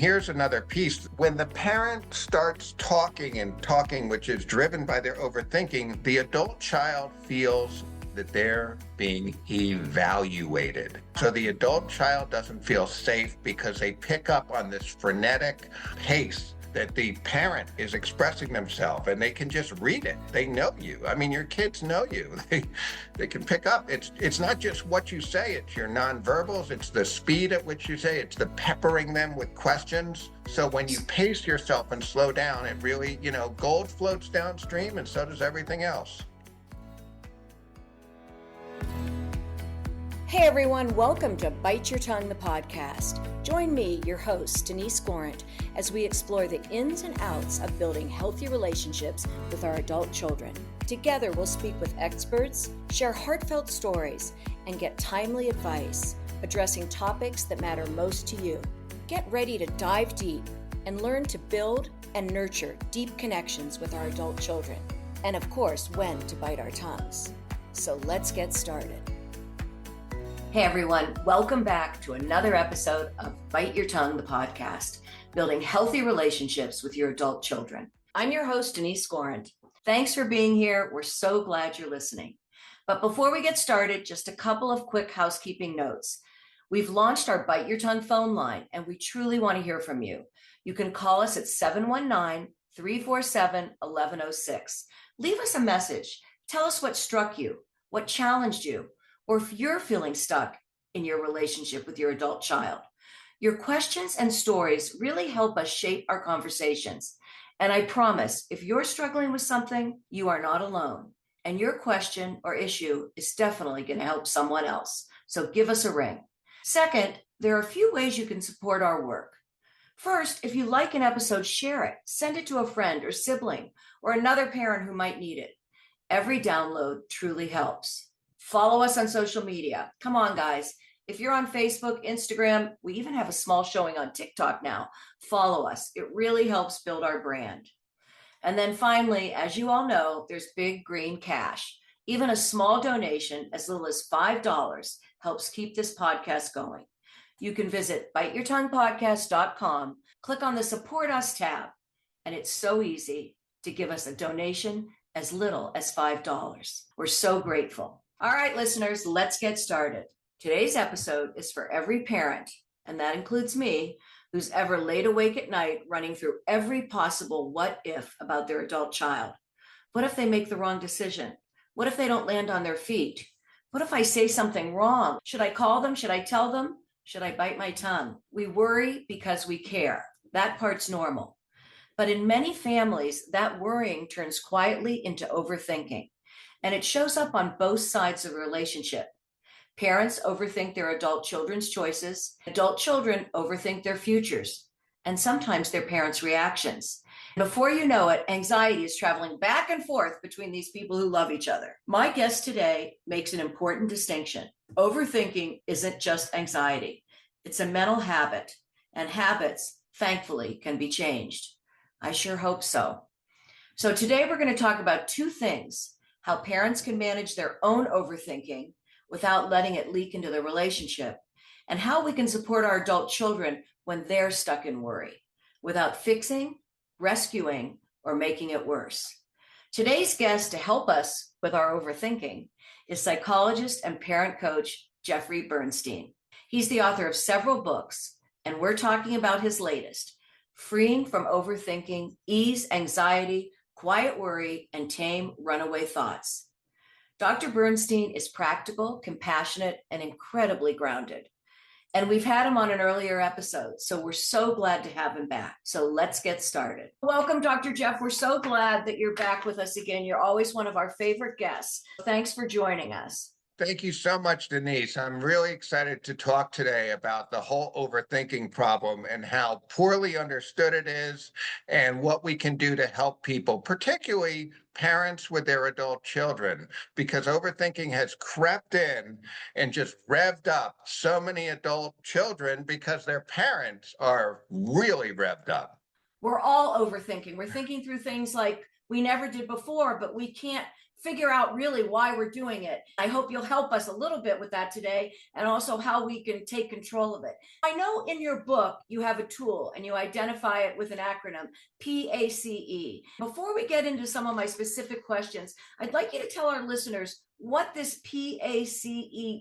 here's another piece. When the parent starts talking, which is driven by their overthinking, the adult child feels that they're being evaluated. So the adult child doesn't feel safe because they pick up on this frenetic pace that the parent is expressing themselves, and they can just read it. They know you. I mean, your kids know you. They can pick up. It's not just what you say, it's your nonverbals, it's the speed at which you say, it's the peppering them with questions. So when you pace yourself and slow down, it really, gold floats downstream, and so does everything else. Hey everyone, welcome to Bite Your Tongue, the podcast. Join me, your host, Denise Gorant, as we explore the ins and outs of building healthy relationships with our adult children. Together, we'll speak with experts, share heartfelt stories, and get timely advice, addressing topics that matter most to you. Get ready to dive deep and learn to build and nurture deep connections with our adult children. And of course, when to bite our tongues. So let's get started. Hey everyone, welcome back to another episode of Bite Your Tongue, the podcast, building healthy relationships with your adult children. I'm your host, Denise Gorant. Thanks for being here. We're so glad you're listening. But before we get started, just a couple of quick housekeeping notes. We've launched our Bite Your Tongue phone line, and we truly want to hear from you. You can call us at 719-347-1106. Leave us a message. Tell us what struck you, what challenged you, or if you're feeling stuck in your relationship with your adult child. Your questions and stories really help us shape our conversations. And I promise, if you're struggling with something, you are not alone. And your question or issue is definitely going to help someone else. So give us a ring. Second, there are a few ways you can support our work. First, if you like an episode, share it. Send it to a friend or sibling or another parent who might need it. Every download truly helps. Follow us on social media. Come on, guys. If you're on Facebook, Instagram, we even have a small showing on TikTok now. Follow us. It really helps build our brand. And then finally, as you all know, there's big green cash. Even a small donation, as little as $5, helps keep this podcast going. You can visit biteyourtonguepodcast.com, click on the Support Us tab, and it's so easy to give us a donation as little as $5. We're so grateful. All right, listeners, let's get started. Today's episode is for every parent, and that includes me, who's ever laid awake at night running through every possible what if about their adult child. What if they make the wrong decision? What if they don't land on their feet? What if I say something wrong? Should I call them? Should I tell them? Should I bite my tongue? We worry because we care. That part's normal. But in many families, that worrying turns quietly into overthinking. And it shows up on both sides of a relationship. Parents overthink their adult children's choices. Adult children overthink their futures, and sometimes their parents' reactions. Before you know it, anxiety is traveling back and forth between these people who love each other. My guest today makes an important distinction. Overthinking isn't just anxiety. It's a mental habit, and habits, thankfully, can be changed. I sure hope so. So today we're going to talk about two things: how parents can manage their own overthinking without letting it leak into the relationship, and how we can support our adult children when they're stuck in worry without fixing, rescuing, or making it worse. Today's guest to help us with our overthinking is psychologist and parent coach Jeffrey Bernstein. He's the author of several books, and we're talking about his latest, Freeing from Overthinking, Ease Anxiety, Quiet Worry, and Tame Runaway Thoughts. Dr. Bernstein is practical, compassionate, and incredibly grounded. And we've had him on an earlier episode, so we're so glad to have him back. So let's get started. Welcome, Dr. Jeff. We're so glad that you're back with us again. You're always one of our favorite guests. Thanks for joining us. Thank you so much, Denise. I'm really excited to talk today about the whole overthinking problem and how poorly understood it is and what we can do to help people, particularly parents with their adult children, because overthinking has crept in and just revved up so many adult children because their parents are really revved up. We're all overthinking. We're thinking through things like we never did before, but we can't figure out really why we're doing it. I hope you'll help us a little bit with that today, and also how we can take control of it. I know in your book you have a tool and you identify it with an acronym, PACE. Before we get into some of my specific questions, I'd like you to tell our listeners what this PACE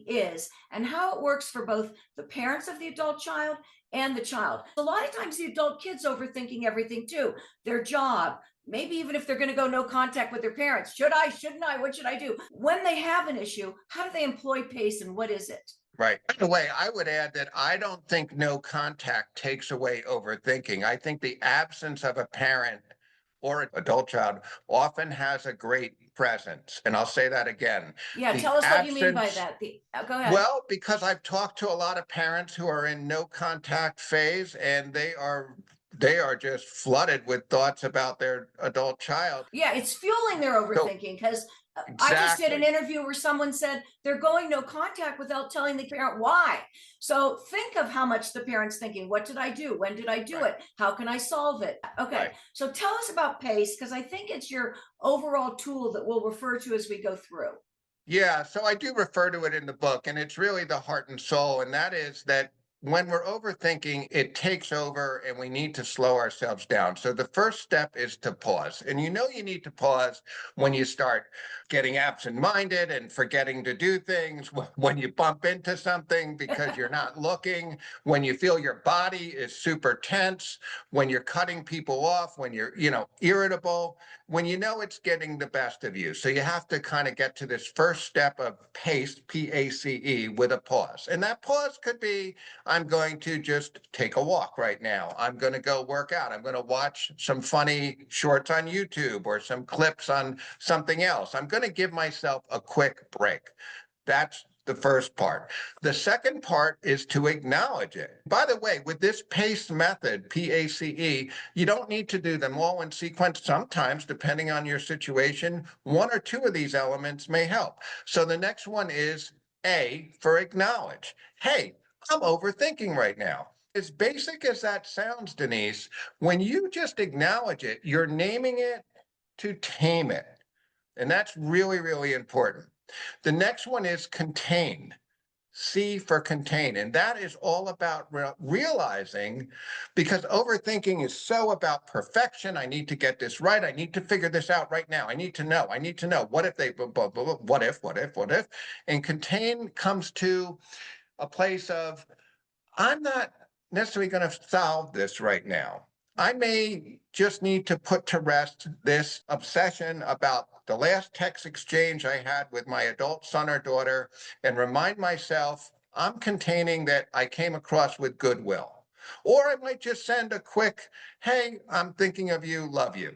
is and how it works for both the parents of the adult child and the child. A lot of times the adult kid's overthinking everything too, their job, maybe even if they're going to go no contact with their parents. Should I, shouldn't I, what should I do? When they have an issue, how do they employ PACE and what is it? Right. By the way, I would add that I don't think no contact takes away overthinking. I think the absence of a parent or an adult child often has a great presence. And I'll say that again. Yeah, The tell us what you mean by absence, that. Go ahead. well, because I've talked to a lot of parents who are in no contact phase and they are just flooded with thoughts about their adult child. Yeah, it's fueling their So overthinking because I just did an exactly. interview where someone said they're going no contact without telling the parent why. So think of how much the parent's thinking. What did I do? When did I do Right. it? How can I solve it? Okay, Right. so tell us about PACE because I think it's your overall tool that we'll refer to as we go through. Yeah, so I do refer to it in the book, and it's really the heart and soul. And that is that when we're overthinking, it takes over and we need to slow ourselves down. So the first step is to pause. And you need to pause when you start getting absent-minded and forgetting to do things, when you bump into something because you're not looking, when you feel your body is super tense, when you're cutting people off, when you're, irritable, when you know it's getting the best of you. So you have to kind of get to this first step of pace, PACE, with a pause. And that pause could be, I'm going to just take a walk right now. I'm going to go work out. I'm going to watch some funny shorts on YouTube or some clips on something else. I'm going to give myself a quick break. That's the first part. The second part is to acknowledge it. By the way, with this PACE method, PACE, you don't need to do them all in sequence. Sometimes, depending on your situation, one or two of these elements may help. So the next one is A for acknowledge. Hey, I'm overthinking right now. As basic as that sounds, Denise, when you just acknowledge it, you're naming it to tame it. And that's really, really important. The next one is contain. C for contain. And that is all about realizing, because overthinking is so about perfection. I need to get this right. I need to figure this out right now. I need to know. I need to know. What if they, what if, what if, what if? And contain comes to a place of, I'm not necessarily going to solve this right now. I may just need to put to rest this obsession about the last text exchange I had with my adult son or daughter and remind myself I'm containing that I came across with goodwill. Or I might just send a quick, hey, I'm thinking of you, love you.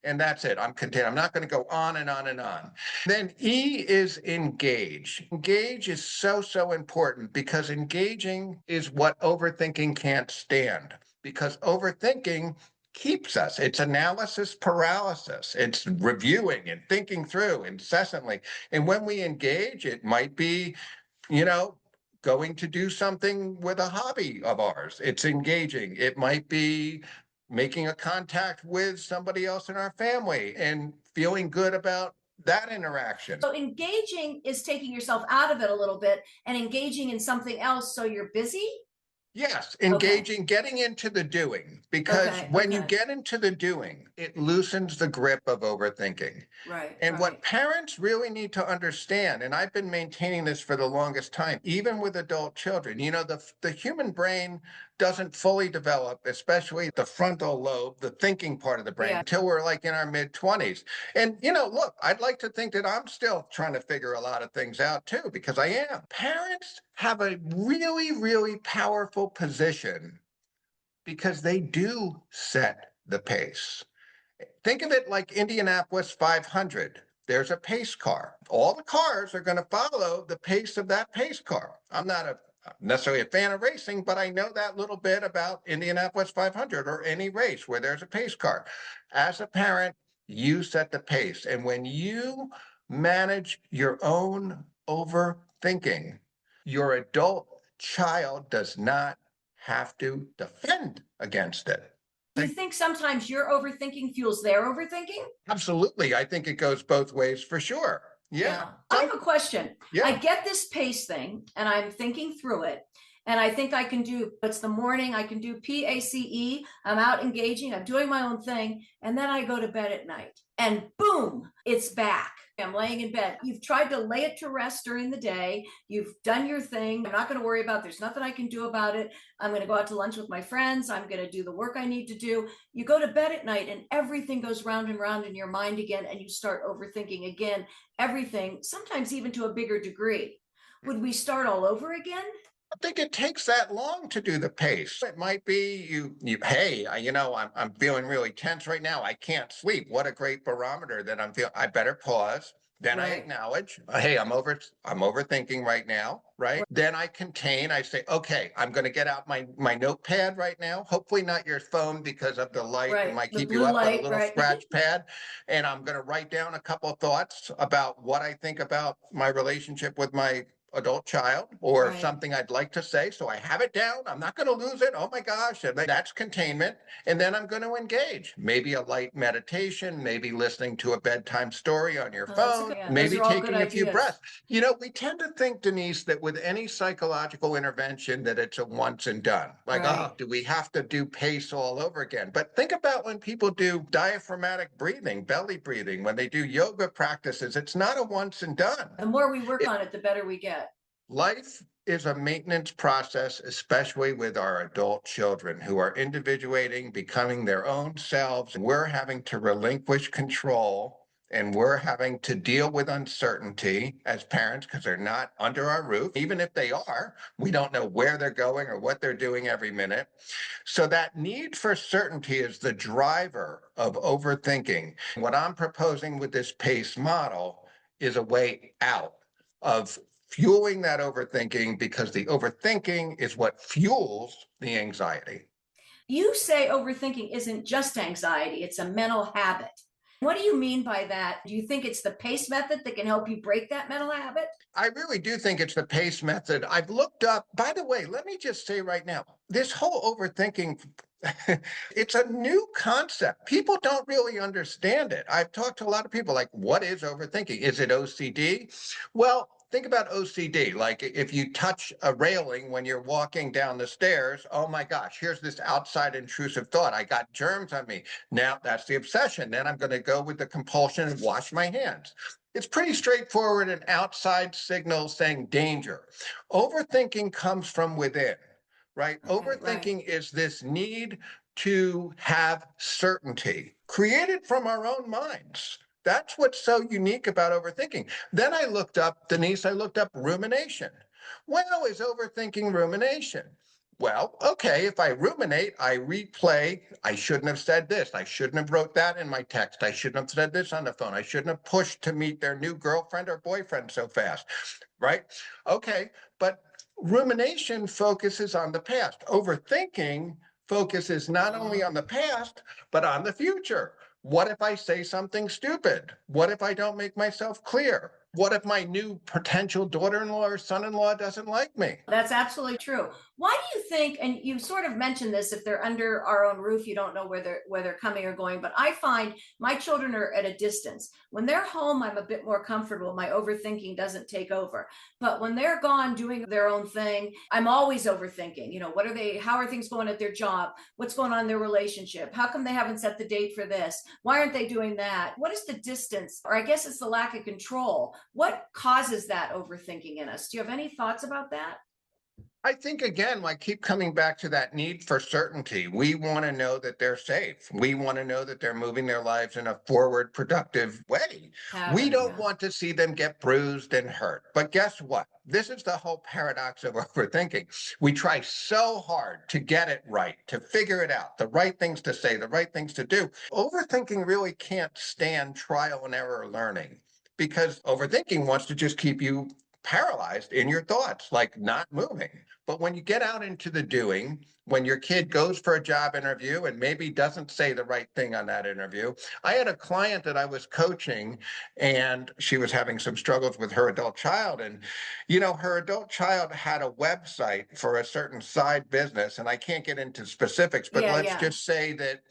And that's it. I'm contained. I'm not going to go on and on and on. Then E is engage. Engage is so, so important because engaging is what overthinking can't stand. Because overthinking keeps us. It's analysis paralysis. It's reviewing and thinking through incessantly. And when we engage, it might be, you know, going to do something with a hobby of ours. It's engaging. It might be making a contact with somebody else in our family and feeling good about that interaction. So engaging is taking yourself out of it a little bit and engaging in something else so you're busy. Yes, Okay. engaging, getting into the doing, because Okay. when you Okay. get into the doing, it loosens the grip of overthinking. Right. And what Right. parents really need to understand, and I've been maintaining this for the longest time, even with adult children, the human brain doesn't fully develop, especially the frontal lobe, the thinking part of the brain, Yeah. until we're like in our mid 20s. And, look, I'd like to think that I'm still trying to figure a lot of things out too, because I am. Parents have a really, really powerful position because they do set the pace. Think of it like Indianapolis 500. There's a pace car. All the cars are going to follow the pace of that pace car. I'm not necessarily a fan of racing, but I know that little bit about Indianapolis 500 or any race where there's a pace car. As a parent, you set the pace. And when you manage your own overthinking, your adult child does not have to defend against it. Do you think sometimes your overthinking fuels their overthinking? Absolutely. I think it goes both ways for sure. Yeah. Yeah. I have a question. I Yeah. get this pace thing and I'm thinking through it. And I think I can do, it's the morning, I can do PACE. I'm out engaging, I'm doing my own thing. And then I go to bed at night and boom, it's back. I'm laying in bed. You've tried to lay it to rest during the day. You've done your thing. I'm not going to worry about, there's nothing I can do about it. I'm going to go out to lunch with my friends. I'm going to do the work I need to do. You go to bed at night and everything goes round and round in your mind again. And you start overthinking again, everything, sometimes even to a bigger degree. Would we start all over again? I think it takes that long to do the pace. It might be hey, I'm feeling really tense right now. I can't sleep. What a great barometer that I'm feeling. I better pause. Then I Right. acknowledge, hey, I'm overthinking right now, right? Then I contain, I say, okay, I'm going to get out my notepad right now. Hopefully not your phone because of the light. It Right. might The keep you blue up, but a light, little right. scratch pad. And I'm going to write down a couple of thoughts about what I think about my relationship with my adult child or Right. something I'd like to say. So I have it down. I'm not going to lose it. Oh my gosh. And that's containment. And then I'm going to engage. Maybe a light meditation, maybe listening to a bedtime story on your phone, Yeah, those maybe are all good taking a few ideas. breaths. We tend to think, Denise, that with any psychological intervention that it's a once and done. Like, oh, Right. do we have to do pace all over again? But think about when people do diaphragmatic breathing, belly breathing, when they do yoga practices, it's not a once and done. The more we work on it, the better we get. Life is a maintenance process, especially with our adult children who are individuating, becoming their own selves. We're having to relinquish control and we're having to deal with uncertainty as parents because they're not under our roof. Even if they are, we don't know where they're going or what they're doing every minute. So that need for certainty is the driver of overthinking. What I'm proposing with this PACE model is a way out of fueling that overthinking because the overthinking is what fuels the anxiety. You say overthinking isn't just anxiety, it's a mental habit. What do you mean by that? Do you think it's the PACE method that can help you break that mental habit? I really do think it's the PACE method. I've looked up, by the way, let me just say right now, this whole overthinking, it's a new concept. People don't really understand it. I've talked to a lot of people like, what is overthinking? Is it OCD? Well, think about OCD. Like if you touch a railing when you're walking down the stairs, oh my gosh, here's this outside intrusive thought. I got germs on me. Now that's the obsession. Then I'm going to go with the compulsion and wash my hands. It's pretty straightforward, an outside signal saying danger. Overthinking comes from within, right? Okay, right. Overthinking is this need to have certainty created from our own minds. That's what's so unique about overthinking. Then I looked up, Denise, I looked up rumination. Well, is overthinking rumination? Well, okay, if I ruminate, I replay, I shouldn't have said this. I shouldn't have wrote that in my text. I shouldn't have said this on the phone. I shouldn't have pushed to meet their new girlfriend or boyfriend so fast, right? Okay, but rumination focuses on the past. Overthinking focuses not only on the past, but on the future. What if I say something stupid? What if I don't make myself clear? What if my new potential daughter-in-law or son-in-law doesn't like me? That's absolutely true. Why do you think, and you sort of mentioned this, if they're under our own roof, you don't know where they're coming or going, but I find my children are at a distance. When they're home, I'm a bit more comfortable. My overthinking doesn't take over. But when they're gone doing their own thing, I'm always overthinking. What are they, how are things going at their job? What's going on in their relationship? How come they haven't set the date for this? Why aren't they doing that? What is the distance? Or I guess it's the lack of control. What causes that overthinking in us? Do you have any thoughts about that? I think again, I keep coming back to that need for certainty. We want to know that they're safe. We want to know that they're moving their lives in a forward, productive way. We Pattern, don't yeah. want to see them get bruised and hurt. But guess what? This is the whole paradox of overthinking. We try so hard to get it right, to figure it out, the right things to say, the right things to do. Overthinking really can't stand trial and error learning because overthinking wants to just keep you paralyzed in your thoughts, like not moving. But when you get out into the doing, when your kid goes for a job interview and maybe doesn't say the right thing on that interview. I had a client that I was coaching, and she was having some struggles with her adult child. And, her adult child had a website for a certain side business. And I can't get into specifics, but Yeah, let's yeah. just say that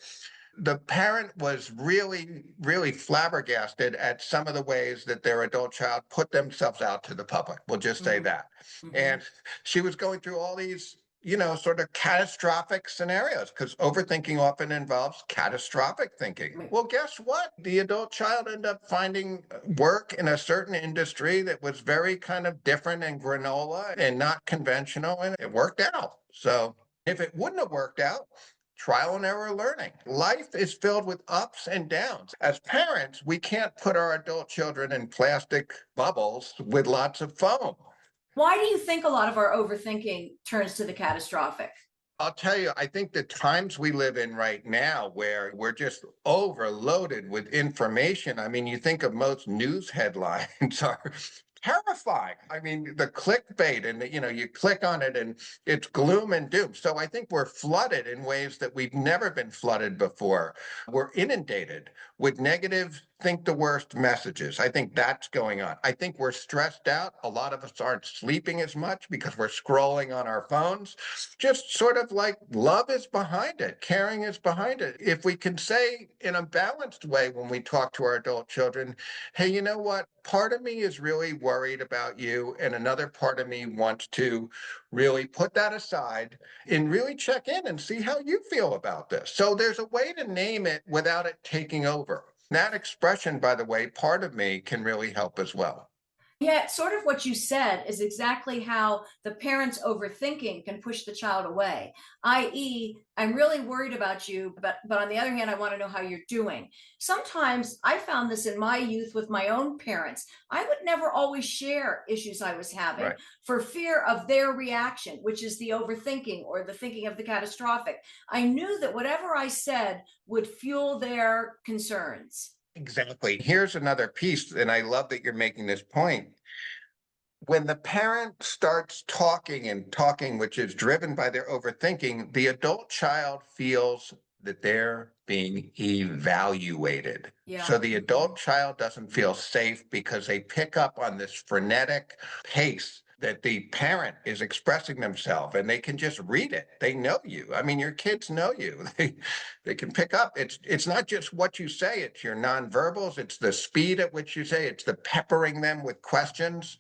the parent was really, really flabbergasted at some of the ways that their adult child put themselves out to the public. We'll just say Mm-hmm. that. Mm-hmm. And she was going through all these, sort of catastrophic scenarios, because overthinking often involves catastrophic thinking. Right. Well, guess what? The adult child ended up finding work in a certain industry that was very kind of different and granola and not conventional, and it worked out. So if it wouldn't have worked out, trial and error learning. Life is filled with ups and downs. As parents, we can't put our adult children in plastic bubbles with lots of foam. Why do you think a lot of our overthinking turns to the catastrophic? I'll tell you, I think the times we live in right now, where we're just overloaded with information. I mean, you think of most news headlines are terrifying. I mean, the clickbait, and you click on it and it's gloom and doom. So I think we're flooded in ways that we've never been flooded before. We're inundated with negative, think the worst messages. I think that's going on. I think we're stressed out. A lot of us aren't sleeping as much because we're scrolling on our phones. Just sort of like love is behind it, caring is behind it. If we can say in a balanced way when we talk to our adult children, hey, you know what? Part of me is really worried about you, and another part of me wants to really put that aside and really check in and see how you feel about this. So there's a way to name it without it taking over. That expression, by the way, part of me can really help as well. Yeah, sort of what you said is exactly how the parent's overthinking can push the child away, i.e., I'm really worried about you, but on the other hand, I want to know how you're doing. Sometimes I found this in my youth with my own parents. I would never always share issues I was having Right. for fear of their reaction, which is the overthinking or the thinking of the catastrophic. I knew that whatever I said would fuel their concerns. Exactly. Here's another piece, and I love that you're making this point. When the parent starts talking and talking, which is driven by their overthinking, the adult child feels that they're being evaluated. Yeah. So the adult child doesn't feel safe because they pick up on this frenetic pace that the parent is expressing themselves, and they can just read it. They know you. I mean, your kids know you. They can pick up. It's not just what you say, it's your nonverbals, it's the speed at which you say, it's the peppering them with questions.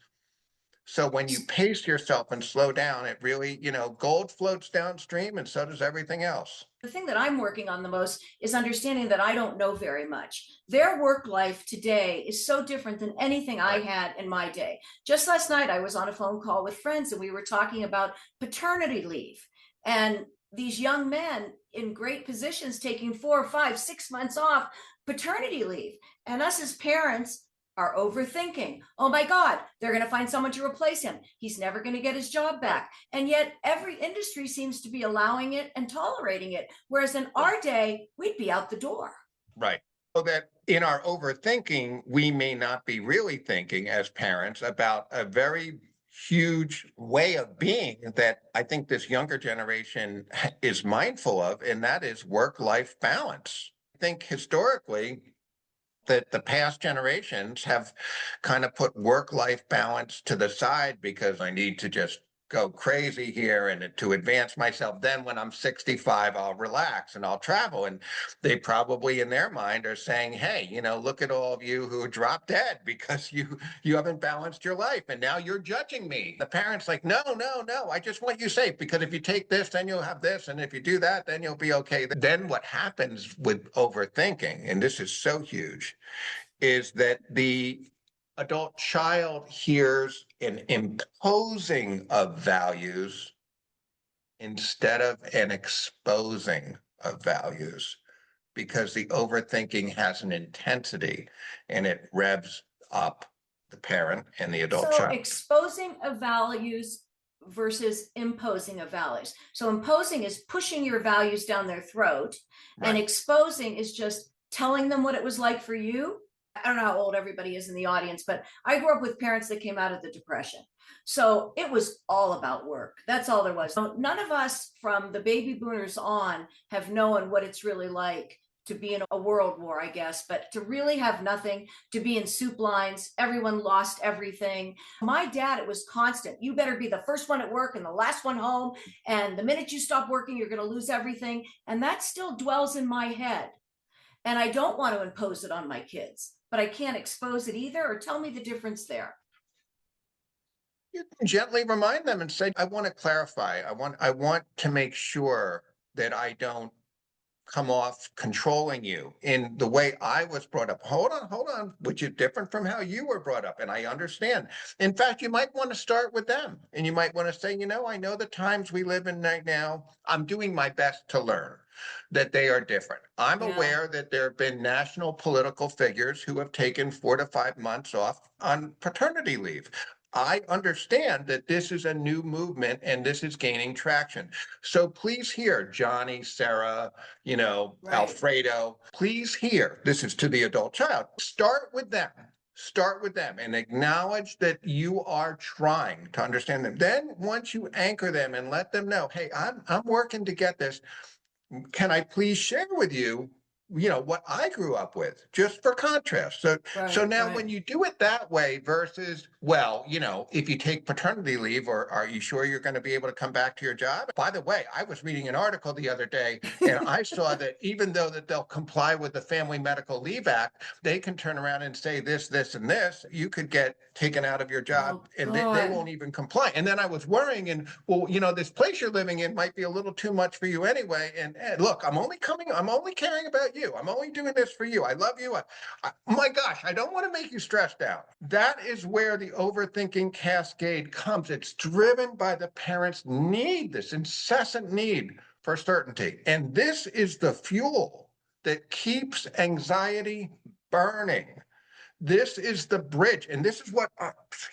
So when you pace yourself and slow down, it really, gold floats downstream, and so does everything else. The thing that I'm working on the most is understanding that I don't know very much. Their work life today is so different than anything I Right. had in my day. Just last night, I was on a phone call with friends and we were talking about paternity leave. And these young men in great positions taking 4, 5, 6 months off paternity leave. And us as parents are overthinking. Oh my God, they're going to find someone to replace him. He's never going to get his job Right. back. And yet every industry seems to be allowing it and tolerating it. Whereas in our day, we'd be out the door. Right. So that in our overthinking, we may not be really thinking as parents about a very huge way of being that I think this younger generation is mindful of, and that is work-life balance. I think historically, that the past generations have kind of put work-life balance to the side because I need to just go crazy here and to advance myself. Then when I'm 65, I'll relax and I'll travel. And they probably in their mind are saying, hey, look at all of you who drop dead because you haven't balanced your life. And now you're judging me. The parents like, no, no, no, I just want you safe, because if you take this, then you'll have this. And if you do that, then you'll be okay. Then what happens with overthinking, and this is so huge, is that the adult child hears an imposing of values instead of an exposing of values, because the overthinking has an intensity and it revs up the parent and the adult So child. exposing of values versus imposing of values. So imposing is pushing your values down their throat, and Right. exposing is just telling them what it was like for you. I don't know how old everybody is in the audience, but I grew up with parents that came out of the Depression. So it was all about work. That's all there was. So none of us from the baby boomers on have known what it's really like to be in a world war, I guess, but to really have nothing, to be in soup lines, everyone lost everything. My dad, it was constant. You better be the first one at work and the last one home. And the minute you stop working, you're going to lose everything. And that still dwells in my head. And I don't want to impose it on my kids, but I can't expose it either. Or tell me the difference there. You can gently remind them and say, I want to clarify. I want to make sure that I don't come off controlling you in the way I was brought up. Hold on, which is different from how you were brought up. And I understand. In fact, you might want to start with them and you might want to say, I know the times we live in right now, I'm doing my best to learn that they are different. I'm Yeah. aware that there have been national political figures who have taken 4 to 5 months off on paternity leave. I understand that this is a new movement and this is gaining traction. So please hear Johnny, Sarah, Right. Alfredo, please hear, this is to the adult child. Start with them and acknowledge that you are trying to understand them. Then once you anchor them and let them know, hey, I'm working to get this. Can I please share with you, what I grew up with, just for contrast. So Right. now Right. when you do it that way versus, well, if you take paternity leave, or are you sure you're going to be able to come back to your job? By the way, I was reading an article the other day and I saw that even though that they'll comply with the Family Medical Leave Act, they can turn around and say this, and this. You could get taken out of your job Oh, and they God. won't even comply. And then I was worrying, and well, this place you're living in might be a little too much for you anyway. And look, I'm only caring about you. I'm only doing this for you. I love you. Oh my gosh, I don't want to make you stressed out. That is where the overthinking cascade comes. It's driven by the parents' need, this incessant need for certainty. And this is the fuel that keeps anxiety burning. This is the bridge. And this is what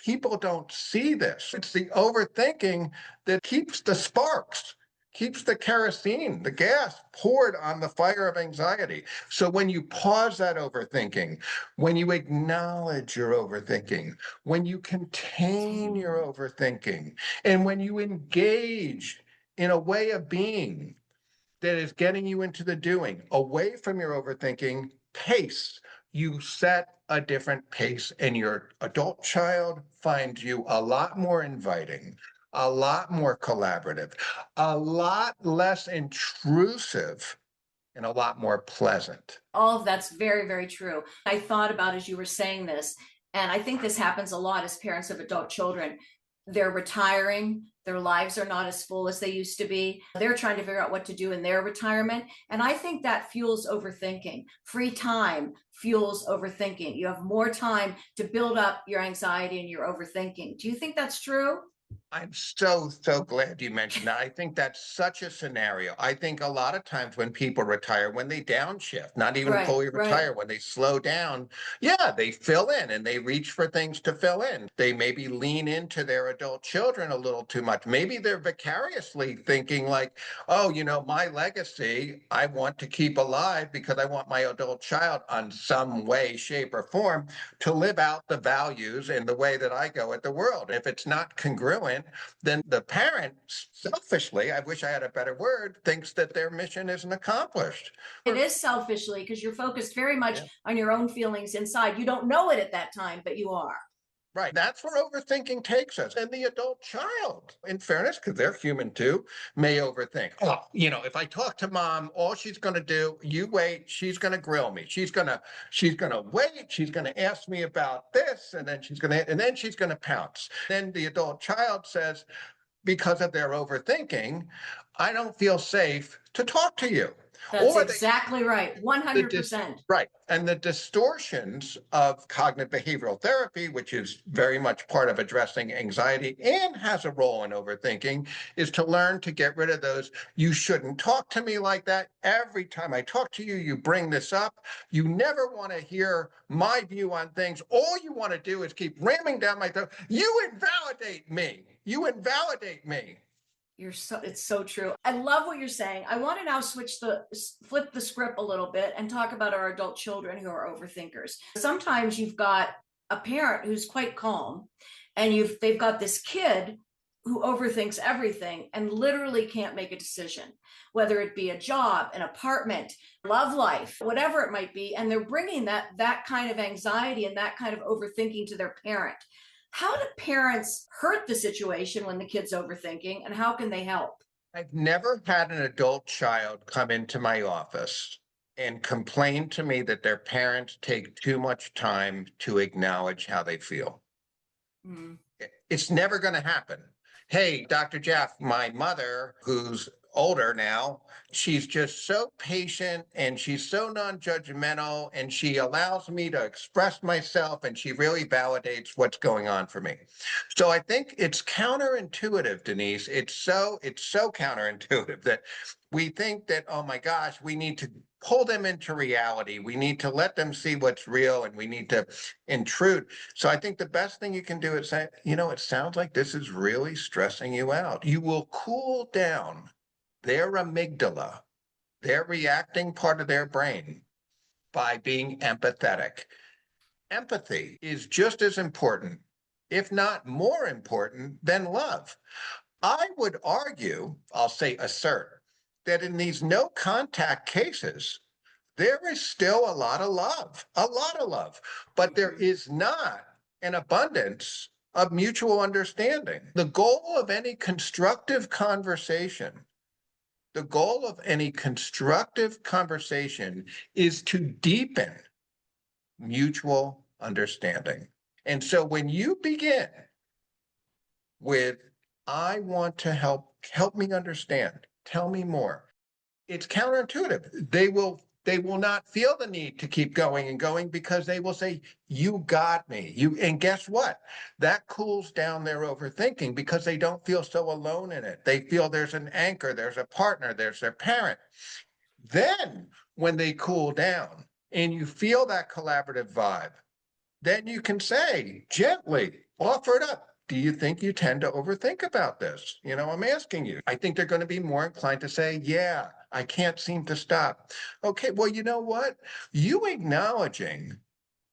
people don't see this. It's the overthinking that keeps the sparks, keeps the kerosene, the gas poured on the fire of anxiety. So when you pause that overthinking, when you acknowledge your overthinking, when you contain your overthinking, and when you engage in a way of being that is getting you into the doing, away from your overthinking pace. You set a different pace, and your adult child finds you a lot more inviting, a lot more collaborative, a lot less intrusive, and a lot more pleasant. All of that's very, very true. I thought about as you were saying this, and I think this happens a lot as parents of adult children. They're retiring, their lives are not as full as they used to be. They're trying to figure out what to do in their retirement. And I think that fuels overthinking. Free time fuels overthinking. You have more time to build up your anxiety and your overthinking. Do you think that's true? I'm so glad you mentioned that. I think that's such a scenario. I think a lot of times when people retire, when they downshift, not even Right, fully right. retire, when they slow down, yeah, they fill in and they reach for things to fill in. They maybe lean into their adult children a little too much. Maybe they're vicariously thinking like, oh, my legacy, I want to keep alive because I want my adult child on some way, shape, or form to live out the values and the way that I go at the world. If it's not congruent, then the parent selfishly, I wish I had a better word, thinks that their mission isn't accomplished. It is selfishly because you're focused very much Yeah. on your own feelings inside. You don't know it at that time, but you are. Right. That's where overthinking takes us. And the adult child, in fairness, because they're human too, may overthink. Oh, if I talk to mom, all she's going to do, you wait, she's going to grill me. She's going to wait. She's going to ask me about this, and then she's going to pounce. Then the adult child says, because of their overthinking, I don't feel safe to talk to you. That's Or they exactly right. the dis 100%. right. And the distortions of cognitive behavioral therapy, which is very much part of addressing anxiety and has a role in overthinking, is to learn to get rid of those. You shouldn't talk to me like that. Every time I talk to you, you bring this up. You never want to hear my view on things. All you want to do is keep ramming down my throat. You invalidate me. You invalidate me. It's so true. I love what you're saying. I want to now flip the script a little bit and talk about our adult children who are overthinkers. Sometimes you've got a parent who's quite calm, and they've got this kid who overthinks everything and literally can't make a decision, whether it be a job, an apartment, love life, whatever it might be, and they're bringing that kind of anxiety and that kind of overthinking to their parent. How do parents hurt the situation when the kid's overthinking, and how can they help? I've never had an adult child come into my office and complain to me that their parents take too much time to acknowledge how they feel. Mm. It's never going to happen. Hey, Dr. Jeff, my mother, who's older now, she's just so patient and she's so non-judgmental and she allows me to express myself and she really validates what's going on for me. So I think it's counterintuitive, Denise. It's so counterintuitive that we think that, oh my gosh, we need to pull them into reality. We need to let them see what's real and we need to intrude. So I think the best thing you can do is say, it sounds like this is really stressing you out. You will cool down their amygdala, their reacting part of their brain, by being empathetic. Empathy is just as important, if not more important, than love. I would argue, I'll say assert, that in these no contact cases, there is still a lot of love, but there is not an abundance of mutual understanding. The goal of any constructive conversation is to deepen mutual understanding. And so when you begin with, I want to help me understand, tell me more, it's counterintuitive. They will not feel the need to keep going and going because they will say, you got me. And guess what? That cools down their overthinking because they don't feel so alone in it. They feel there's an anchor, there's a partner, there's their parent. Then when they cool down and you feel that collaborative vibe, then you can say gently, offer it up. Do you think you tend to overthink about this? I'm asking you. I think they're going to be more inclined to say, yeah, I can't seem to stop. Okay, well, you know what? You acknowledging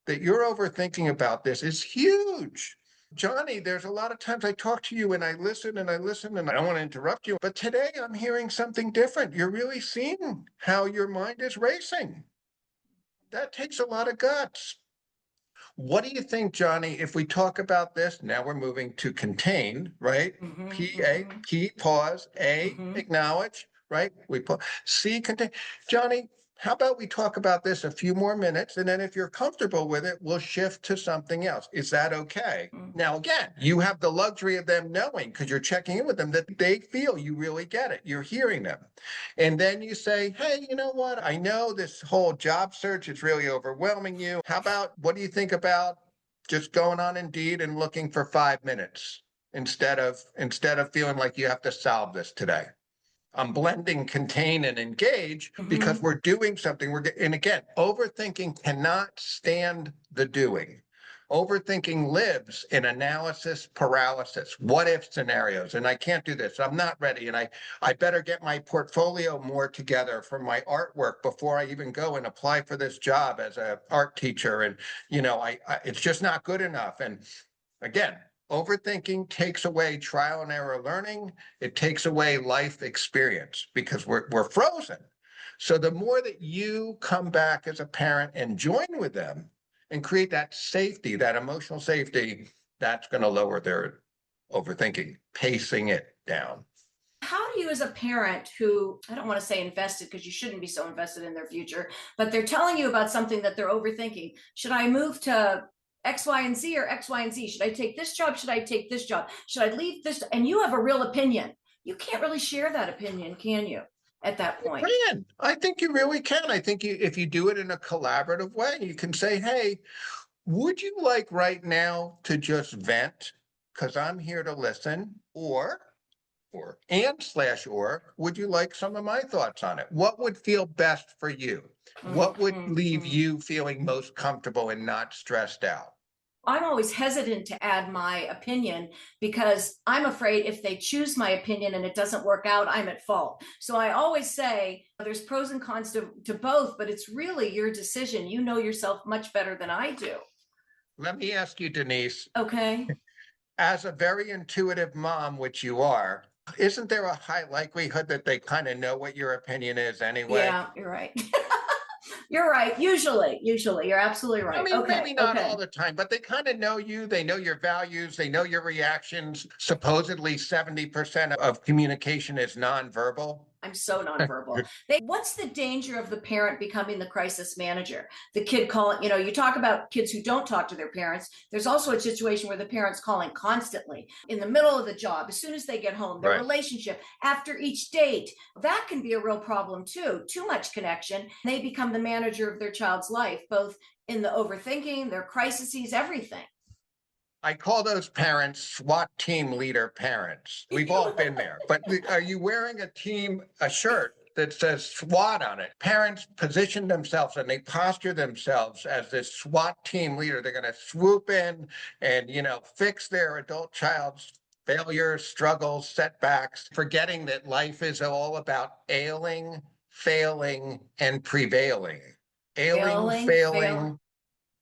that you're overthinking about this is huge. Johnny, there's a lot of times I talk to you and I listen and I listen and I don't want to interrupt you, but today I'm hearing something different. You're really seeing how your mind is racing. That takes a lot of guts. What do you think, Johnny, if we talk about this? Now we're moving to contain, right? P, pause, acknowledge, right? We put C, contain. Johnny, how about we talk about this a few more minutes, and then if you're comfortable with it, we'll shift to something else. Is that okay? Now, again, you have the luxury of them knowing, because you're checking in with them, that they feel you really get it. You're hearing them. And then you say, hey, you know what? I know this whole job search is really overwhelming you. What do you think about just going on Indeed and looking for 5 minutes instead of feeling like you have to solve this today? I'm blending contain and engage because we're doing something. And again, overthinking cannot stand the doing. Overthinking lives in analysis paralysis, what if scenarios. And I can't do this. I'm not ready. And I better get my portfolio more together for my artwork before I even go and apply for this job as an art teacher. And, it's just not good enough. And again, overthinking takes away trial and error learning. It takes away life experience because we're frozen. So the more that you come back as a parent and join with them and create that safety, that emotional safety, that's going to lower their overthinking, pacing it down. How do you, as a parent who, I don't want to say invested because you shouldn't be so invested in their future, but they're telling you about something that they're overthinking. Should I move to X, Y, and Z or X, Y, and Z? Should I take this job? Should I take this job? Should I leave this? And you have a real opinion. You can't really share that opinion, can you, at that point? I think you really can. I think if you do it in a collaborative way, you can say, hey, would you like right now to just vent? Because I'm here to listen. Or would you like some of my thoughts on it? What would feel best for you? What would leave you feeling most comfortable and not stressed out? I'm always hesitant to add my opinion because I'm afraid if they choose my opinion and it doesn't work out, I'm at fault. So I always say there's pros and cons to both, but it's really your decision. You know yourself much better than I do. Let me ask you, Denise, Okay. as a very intuitive mom, which you are, isn't there a high likelihood that they kind of know what your opinion is anyway? Yeah, you're right. You're right. Usually, you're absolutely I right. mean, Okay. maybe not all Okay. the time, but they kind of know you. They know your values. They know your reactions. Supposedly, 70% of communication is nonverbal. I'm so nonverbal. What's the danger of the parent becoming the crisis manager? The kid calling, you talk about kids who don't talk to their parents. There's also a situation where the parent's calling constantly in the middle of the job, as soon as they get home, their Right. relationship, after each date. That can be a real problem too. Too much connection. They become the manager of their child's life, both in the overthinking, their crises, everything. I call those parents SWAT team leader parents. We've all been there. But are you wearing a shirt that says SWAT on it? Parents position themselves and they posture themselves as this SWAT team leader. They're going to swoop in and, fix their adult child's failures, struggles, setbacks, forgetting that life is all about ailing, failing, and prevailing. Ailing, Fail, failing, and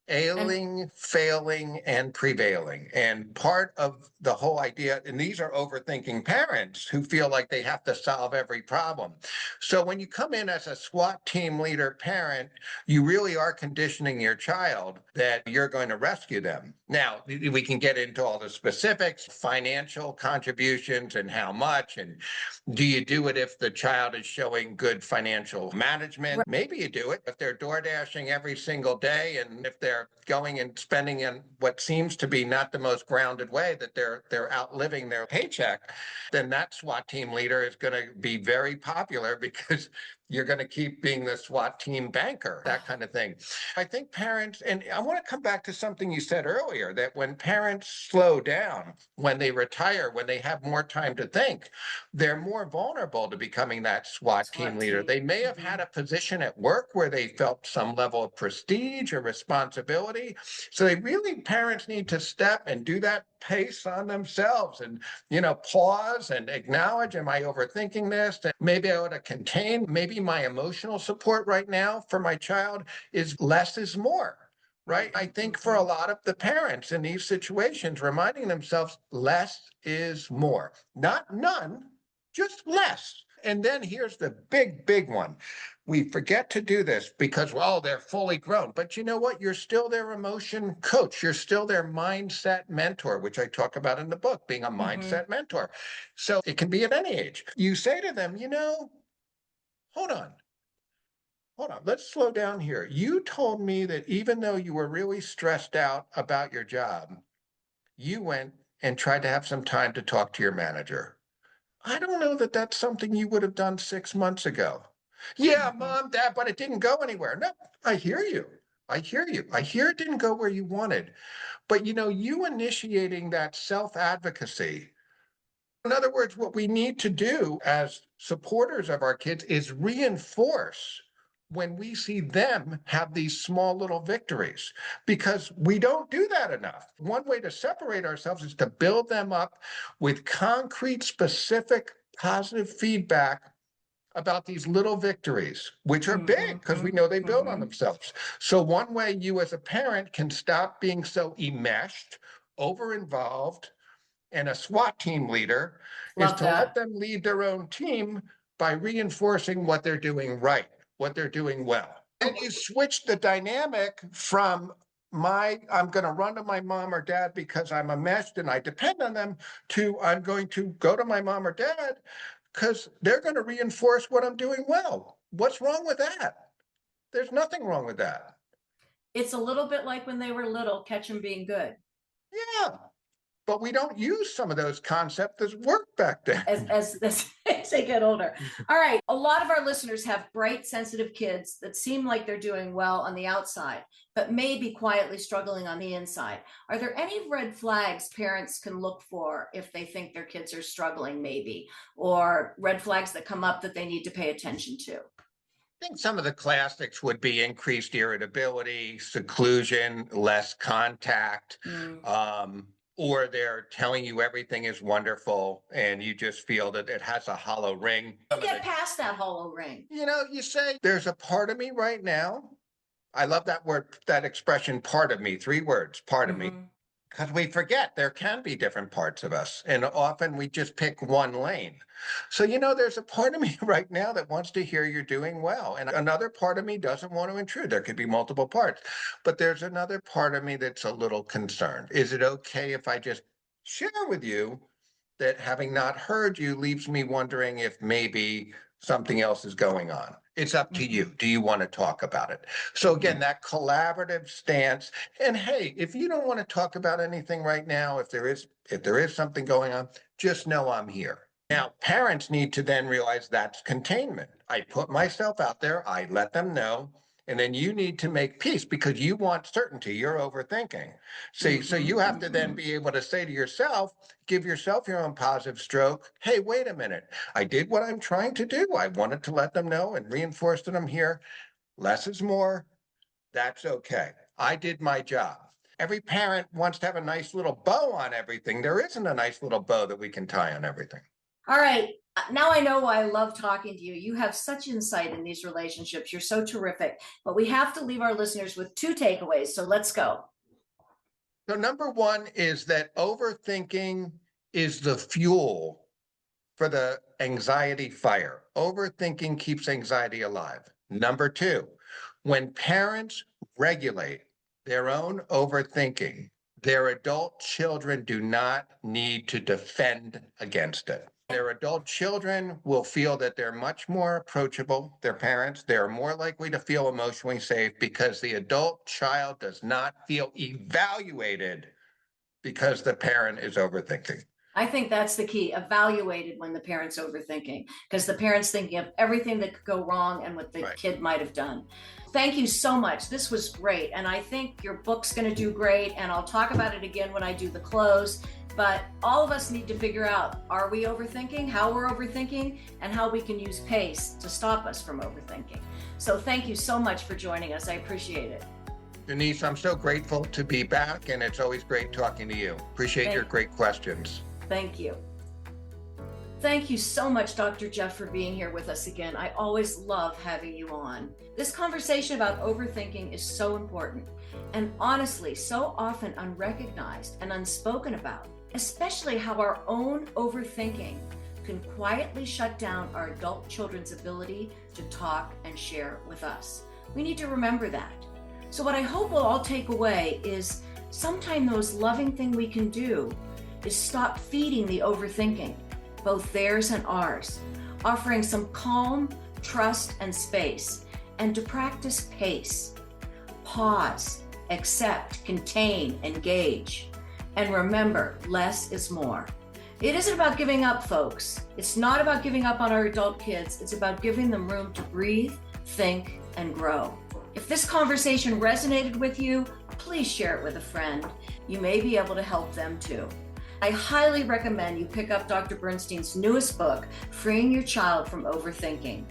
ailing, failing, and prevailing. And part of the whole idea, and these are overthinking parents who feel like they have to solve every problem. So when you come in as a SWAT team leader parent, you really are conditioning your child that you're going to rescue them. Now, we can get into all the specifics, financial contributions and how much, and do you do it if the child is showing good financial management? Maybe you do it if they're door dashing every single day, and if they're going and spending in what seems to be not the most grounded way, that they're outliving their paycheck. Then that SWAT team leader is going to be very popular because you're going to keep being the SWAT team banker, that kind of thing. I think parents, and I want to come back to something you said earlier, that when parents slow down, when they retire, when they have more time to think, they're more vulnerable to becoming that SWAT team SWAT leader. team. They may have had a position at work where they felt some level of prestige or responsibility. So parents need to step and do that pace on themselves and, pause and acknowledge, am I overthinking this? And maybe I ought to contain, maybe my emotional support right now for my child is less is more. Right. I think for a lot of the parents in these situations, reminding themselves less is more, not none, just less. And then here's the big one. We forget to do this because, well, they're fully grown. But you know what? You're still their emotion coach. You're still their mindset mentor, which I talk about in the book, being a mindset mentor. So it can be at any age. You say to them, hold on. Hold on, let's slow down here. You told me that even though you were really stressed out about your job, you went and tried to have some time to talk to your manager. I don't know that that's something you would have done 6 months ago. Yeah, mom, dad, but it didn't go anywhere. No, I hear you. I hear you. I hear it didn't go where you wanted. But you initiating that self advocacy. In other words, what we need to do as supporters of our kids is reinforce when we see them have these small little victories, because we don't do that enough. One way to separate ourselves is to build them up with concrete, specific, positive feedback about these little victories, which are big because we know they build on themselves. So, one way you as a parent can stop being so enmeshed, over involved, and a SWAT team leader is Love to let that. them lead their own team by reinforcing what they're doing right, what they're doing well. And you switch the dynamic from I'm going to run to my mom or dad because I'm enmeshed and I depend on them, to I'm going to go to my mom or dad because they're going to reinforce what I'm doing well. What's wrong with that? There's nothing wrong with that. It's a little bit like when they were little, catch them being good. Yeah. But we don't use some of those concepts that worked back then. As they get older. All right. A lot of our listeners have bright, sensitive kids that seem like they're doing well on the outside, but may be quietly struggling on the inside. Are there any red flags parents can look for if they think their kids are struggling, maybe, or red flags that come up that they need to pay attention to? I think some of the classics would be increased irritability, seclusion, less contact, Mm. um, or they're telling you everything is wonderful and you just feel that it has a hollow ring. Get past that hollow ring. You say, there's a part of me right now. I love that word, that expression, part of me, 3 words, part of me. Mm-hmm. Because we forget there can be different parts of us. And often we just pick one lane. So, there's a part of me right now that wants to hear you're doing well. And another part of me doesn't want to intrude. There could be multiple parts. But there's another part of me that's a little concerned. Is it okay if I just share with you that having not heard you leaves me wondering if maybe something else is going on? It's up to you. Do you want to talk about it? So again, that collaborative stance. And hey, if you don't want to talk about anything right now, if there is something going on, just know I'm here. Now, parents need to then realize that's containment. I put myself out there, I let them know, and then you need to make peace because you want certainty. You're overthinking. See, so you have to then be able to say to yourself, give yourself your own positive stroke. Hey, wait a minute. I did what I'm trying to do. I wanted to let them know and reinforce that I'm here. Less is more. That's okay. I did my job. Every parent wants to have a nice little bow on everything. There isn't a nice little bow that we can tie on everything. All right. Now I know why I love talking to you. You have such insight in these relationships. You're so terrific. But we have to leave our listeners with 2 takeaways. So let's go. So, number one is that overthinking is the fuel for the anxiety fire. Overthinking keeps anxiety alive. Number two, when parents regulate their own overthinking, their adult children do not need to defend against it. Their adult children will feel that they're much more approachable, their parents. They're more likely to feel emotionally safe because the adult child does not feel evaluated because the parent is overthinking. I think that's the key. Evaluated when the parent's overthinking, because the parent's thinking of everything that could go wrong and what the kid might have done. Thank you so much. This was great. And I think your book's going to do great. And I'll talk about it again when I do the close. But all of us need to figure out, are we overthinking, how we're overthinking, and how we can use PACE to stop us from overthinking. So thank you so much for joining us. I appreciate it. Denise, I'm so grateful to be back, and it's always great talking to you. Appreciate your great questions. Thank you. Thank you so much, Dr. Jeff, for being here with us again. I always love having you on. This conversation about overthinking is so important and honestly so often unrecognized and unspoken about, especially how our own overthinking can quietly shut down our adult children's ability to talk and share with us. We need to remember that. So what I hope we'll all take away is sometime the most loving thing we can do is stop feeding the overthinking, both theirs and ours, offering some calm, trust, and space, and to practice PACE. Pause, accept, contain, engage. And remember, less is more. It isn't about giving up, folks. It's not about giving up on our adult kids. It's about giving them room to breathe, think, and grow. If this conversation resonated with you, please share it with a friend. You may be able to help them too. I highly recommend you pick up Dr. Bernstein's newest book, Freeing Your Child from Overthinking.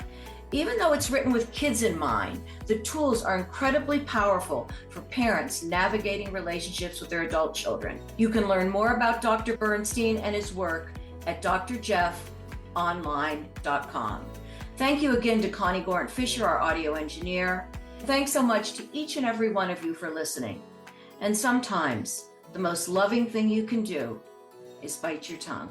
Even though it's written with kids in mind, the tools are incredibly powerful for parents navigating relationships with their adult children. You can learn more about Dr. Bernstein and his work at drjeffonline.com. Thank you again to Connie Gorant Fisher, our audio engineer. Thanks so much to each and every one of you for listening. And sometimes the most loving thing you can do is bite your tongue.